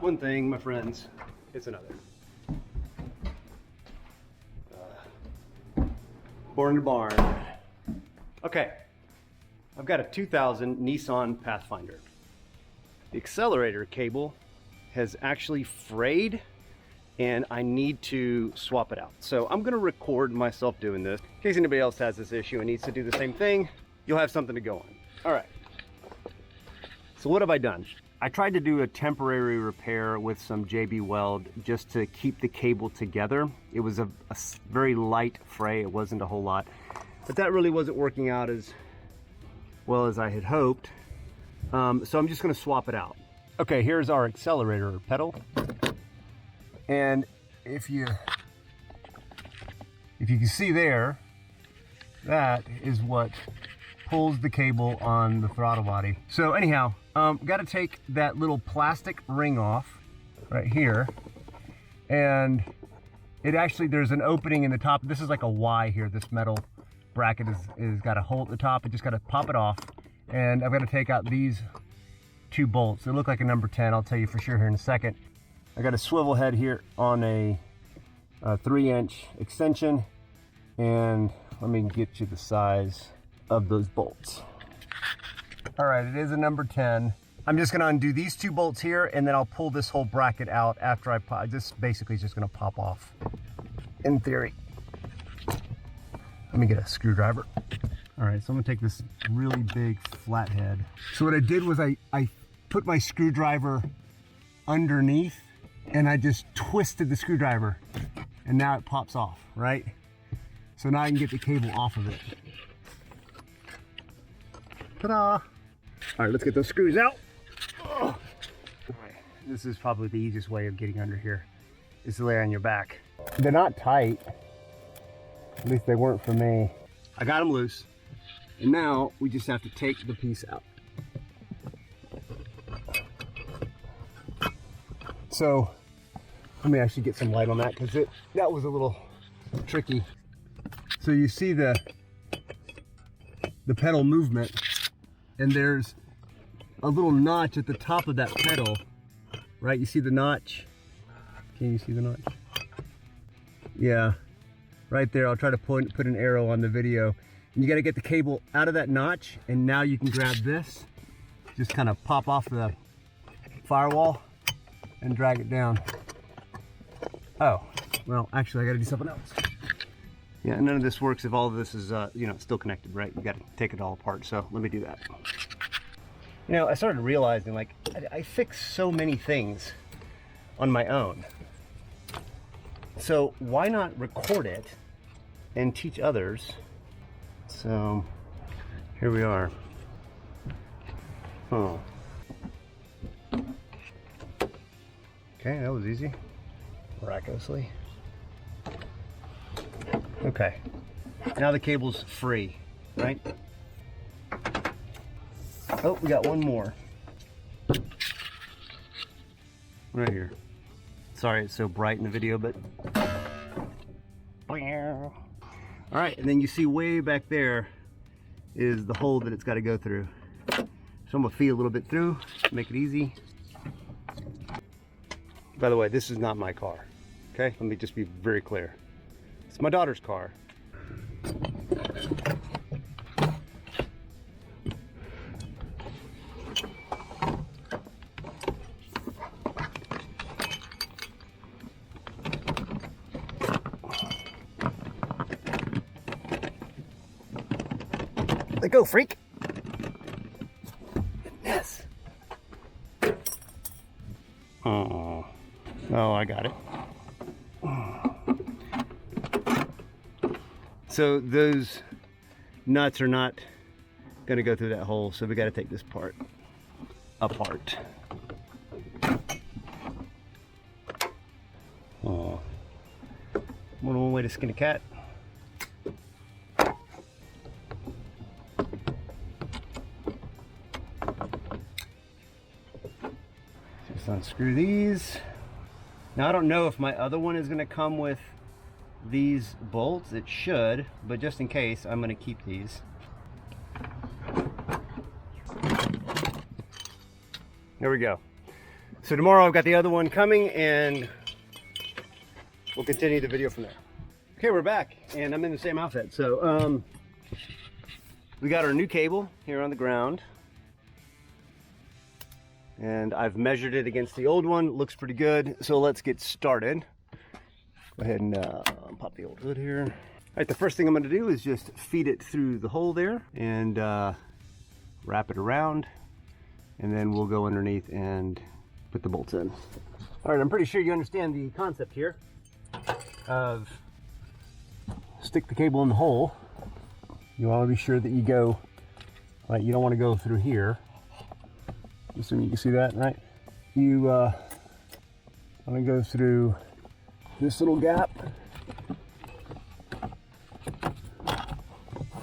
One thing, my friends, it's another. Born in the barn. Okay, I've got a 2000 Nissan Pathfinder. The accelerator cable has actually frayed and I need to swap it out. So I'm gonna record myself doing this. In case anybody else has this issue and needs to do the same thing, you'll have something to go on. All right, so what have I done? I tried to do a temporary repair with some JB Weld just to keep the cable together. It was a very light fray, it wasn't a whole lot, but that really wasn't working out as well as I had hoped. So I'm just gonna swap it out. Okay, here's our accelerator pedal. And if you can see there, that is what pulls the cable on the throttle body. So anyhow, got to take that little plastic ring off right here, and it actually, there's an opening in the top. This is like a Y here. This metal bracket is got a hole at the top. I just got to pop it off, and I've got to take out these two bolts. They look like a number 10. I'll tell you for sure here in a second. I got a swivel head here on a 3-inch extension, and let me get you the size of those bolts. All right, it is a number 10. I'm just gonna undo these two bolts here, and then I'll pull this whole bracket out after I pop. This basically is just gonna pop off, in theory. Let me get a screwdriver. All right, so I'm gonna take this really big flathead. So what I did was I put my screwdriver underneath, and I just twisted the screwdriver, and now it pops off, right? So now I can get the cable off of it. Ta-da! All right, let's get those screws out. Oh. All right, this is probably the easiest way of getting under here, is to lay on your back. They're not tight. At least they weren't for me. I got them loose, and now we just have to take the piece out. So let me actually get some light on that, because that was a little tricky. So you see the pedal movement, and there's a little notch at the top of that pedal, right? You see the notch? Can you see the notch? Yeah, right there. I'll try to put an arrow on the video. And you got to get the cable out of that notch, and now you can grab this, just kind of pop off the firewall and drag it down. Oh, well, actually I gotta do something else. Yeah, none of this works if all of this is, still connected, right? You gotta take it all apart, so let me do that. You know, I started realizing, like, I fix so many things on my own. So why not record it and teach others? So here we are. Oh. Okay, that was easy, miraculously. Okay, now the cable's free, right? Oh, we got one more. Right here. Sorry it's so bright in the video, but... All right, and then you see way back there is the hole that it's got to go through. So I'm gonna feed a little bit through, make it easy. By the way, this is not my car, okay? Let me just be very clear. It's my daughter's car. Let go, freak. Yes. Oh. Oh, I got it. So those nuts are not going to go through that hole, so we got to take this part apart. Oh, more than one way to skin a cat. Just unscrew these. Now I don't know if my other one is going to come with these bolts. It should, but just in case, I'm going to keep these. There we go. So tomorrow I've got the other one coming and we'll continue the video from there. Okay, we're back and I'm in the same outfit. So we got our new cable here on the ground. And I've measured it against the old one. It looks pretty good. So let's get started. Go ahead and pop the old hood here. All right, the first thing I'm going to do is just feed it through the hole there and wrap it around. And then we'll go underneath and put the bolts in. All right, I'm pretty sure you understand the concept here of stick the cable in the hole. You want to be sure that you go, right, you don't want to go through here. Assuming you can see that, right? You want to go through this little gap.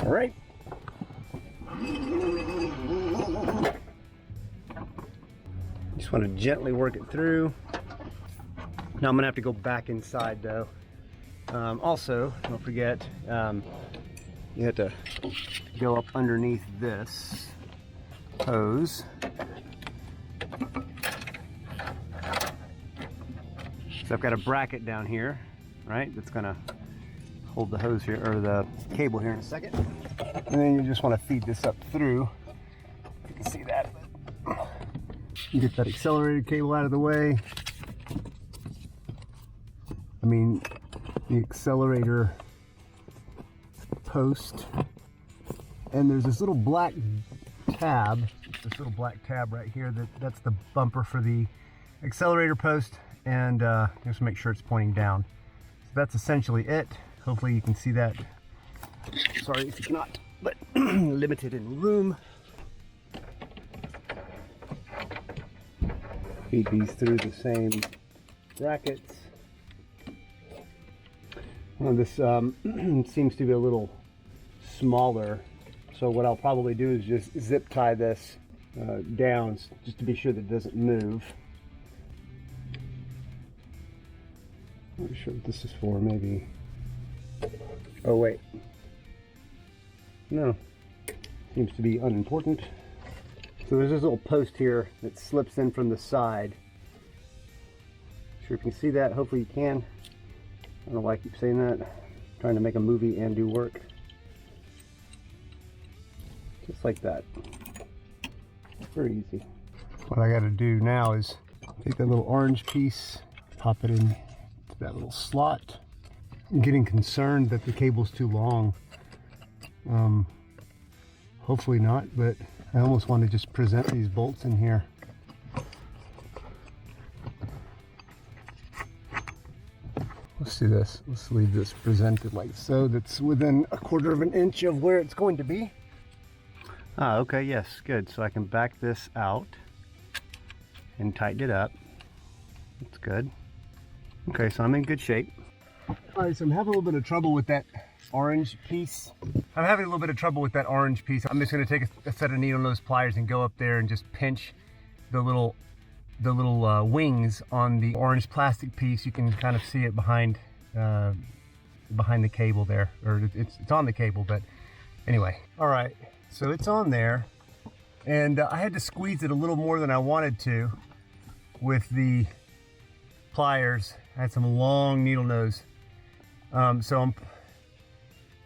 All right. Just want to gently work it through. Now I'm going to have to go back inside though. Also, don't forget, you have to go up underneath this hose. So I've got a bracket down here, right? That's gonna hold the hose here, or the cable here in a second. And then you just want to feed this up through. You can see that. You get that accelerator cable out of the way. I mean, the accelerator post. And there's this little black tab, right here. That's the bumper for the accelerator post. And just make sure it's pointing down. So that's essentially it. Hopefully you can see that. Sorry if you cannot, but limited in room. Feed these through the same brackets. Well, this seems to be a little smaller. So what I'll probably do is just zip tie this down just to be sure that it doesn't move. I'm not sure what this is for, maybe. Oh wait. No. Seems to be unimportant. So there's this little post here that slips in from the side. Not sure if you can see that. Hopefully you can. I don't know why I keep saying that. I'm trying to make a movie and do work. Just like that. Very easy. What I got to do now is take that little orange piece, pop it in that little slot. I'm getting concerned that the cable's too long. Hopefully not, but I almost want to just present these bolts in here. Let's do this. Let's leave this presented like so. That's within 1/4 of an inch of where it's going to be. Ah, okay, yes, good. So I can back this out and tighten it up. That's good. Okay, so I'm in good shape. All right, so I'm having a little bit of trouble with that orange piece. I'm just going to take a set of needle nose pliers and go up there and just pinch the little wings on the orange plastic piece. You can kind of see it behind the cable there, or it's on the cable. But anyway, all right. So it's on there, and I had to squeeze it a little more than I wanted to with the pliers. I had some long needle nose. So I'm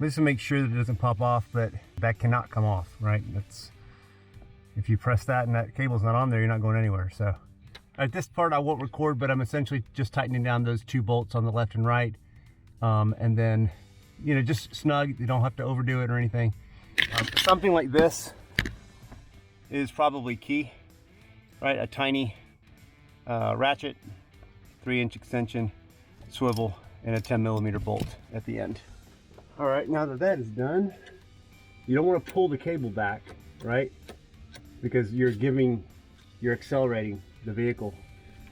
just to make sure that it doesn't pop off, but that cannot come off, right? That's, if you press that and that cable's not on there, you're not going anywhere. So at this part I won't record, but I'm essentially just tightening down those 2 bolts on the left and right. And then, you know, just snug. You don't have to overdo it or anything. Something like this is probably key, right? A tiny ratchet, 3-inch extension, swivel, and a 10mm bolt at the end. All right, now that that is done, you don't want to pull the cable back, right? Because you're accelerating the vehicle.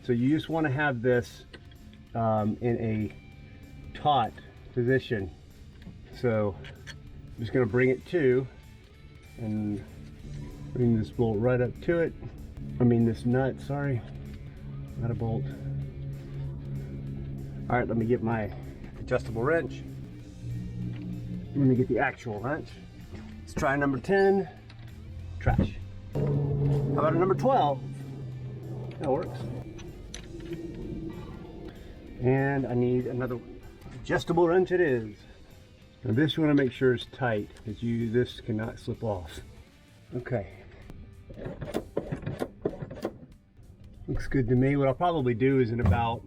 So you just want to have this in a taut position. So I'm just going to bring it to and bring this bolt right up to it. I mean this nut, sorry, not a bolt. All right, let me get my adjustable wrench. Let me get the actual wrench. Let's try number 10, trash. How about a number 12? That works. And I need another one. Adjustable wrench it is. Now this you want to make sure is tight, because this cannot slip off. Okay. Looks good to me. What I'll probably do is in about,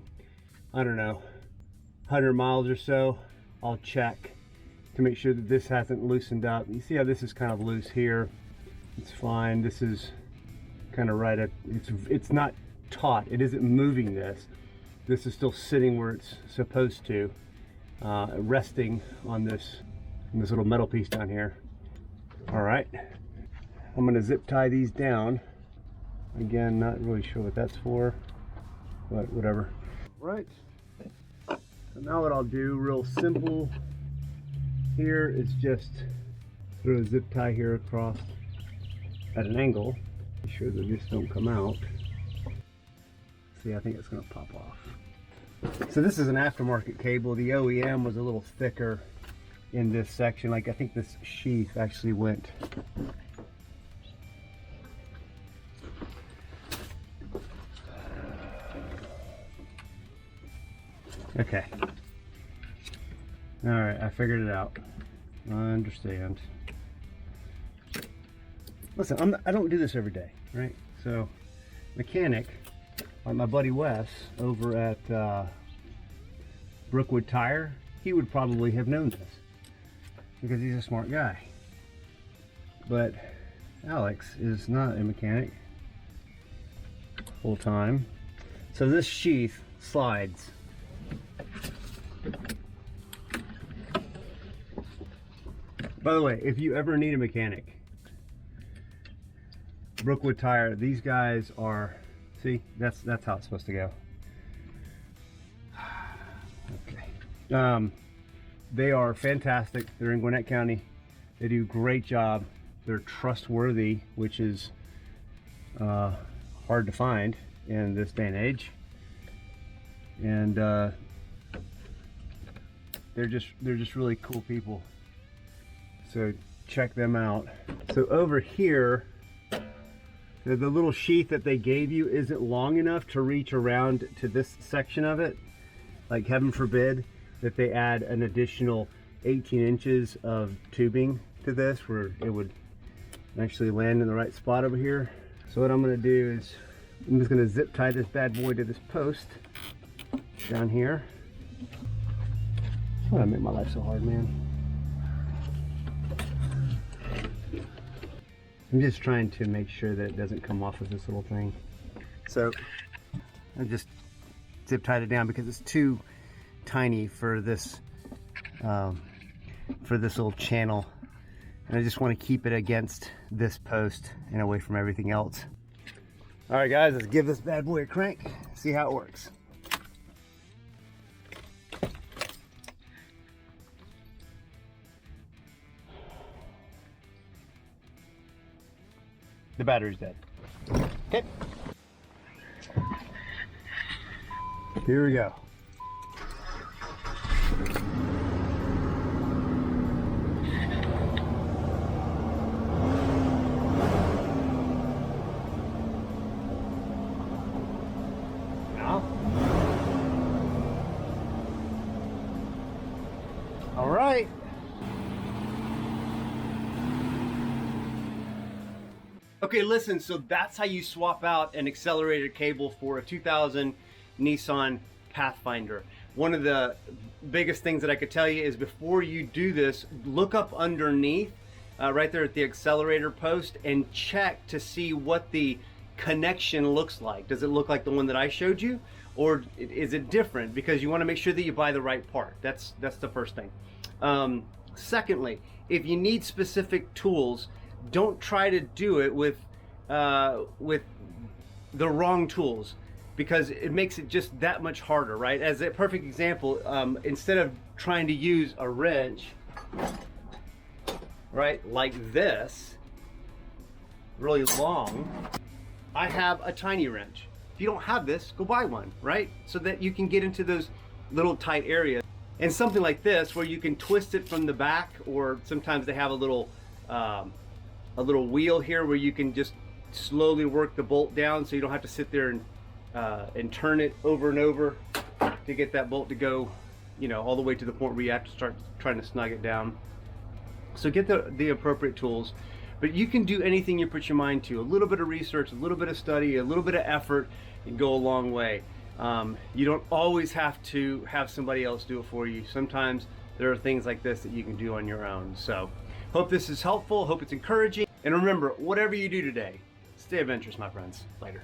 I don't know, 100 miles or so, I'll check to make sure that this hasn't loosened up. You see how this is kind of loose here? It's fine. This is kind of right at, it's not taut. It isn't moving this. This is still sitting where it's supposed to, resting on this little metal piece down here. All right, I'm gonna zip tie these down. Again, not really sure what that's for, but whatever. Right, so now what I'll do, real simple here, is just throw a zip tie here across at an angle. Be sure that this don't come out. See, I think it's gonna pop off. So this is an aftermarket cable. The OEM was a little thicker in this section. Like, I think this sheath actually went. Okay. All right, I figured it out. I understand. Listen, I don't do this every day, right? So, mechanic, like my buddy Wes over at Brookwood Tire, he would probably have known this because he's a smart guy. But Alex is not a mechanic full time. So this sheath slides. By the way, if you ever need a mechanic, Brookwood Tire, these guys are, see, that's how it's supposed to go. Okay. They are fantastic. They're in Gwinnett County. They do a great job. They're trustworthy, which is hard to find in this day and age. And they're just really cool people. So check them out. So over here, the little sheath that they gave you isn't long enough to reach around to this section of it. Like, heaven forbid that they add an additional 18 inches of tubing to this where it would actually land in the right spot over here. So what I'm gonna do is I'm just gonna zip tie this bad boy to this post down here. Why I make my life so hard, man? I'm just trying to make sure that it doesn't come off of this little thing. So I just zip tied it down because it's too tiny for this little channel, and I just want to keep it against this post and away from everything else. All right, guys, let's give this bad boy a crank, see how it works. The battery's dead. Okay. Here we go. Now. All right. Okay, listen, so that's how you swap out an accelerator cable for a 2000 Nissan Pathfinder. One of the biggest things that I could tell you is before you do this, look up underneath, right there at the accelerator post, and check to see what the connection looks like. Does it look like the one that I showed you, or is it different? Because you want to make sure that you buy the right part. That's the first thing. Secondly, if you need specific tools, don't try to do it with the wrong tools, because it makes it just that much harder, right? As a perfect example, instead of trying to use a wrench, right, like this, really long, I have a tiny wrench. If you don't have this, go buy one, right? So that you can get into those little tight areas. And something like this, where you can twist it from the back, or sometimes they have a little wheel here where you can just slowly work the bolt down, so you don't have to sit there and turn it over and over. to get that bolt to go, you know, all the way to the point where you have to start trying to snug it down. So get the appropriate tools. But you can do anything you put your mind to. A little bit of research, a little bit of study, a little bit of effort can go a long way. You don't always have to have somebody else do it for you. Sometimes there are things like this that you can do on your own. So hope this is helpful, hope it's encouraging. And remember, whatever you do today, stay adventurous, my friends. Later.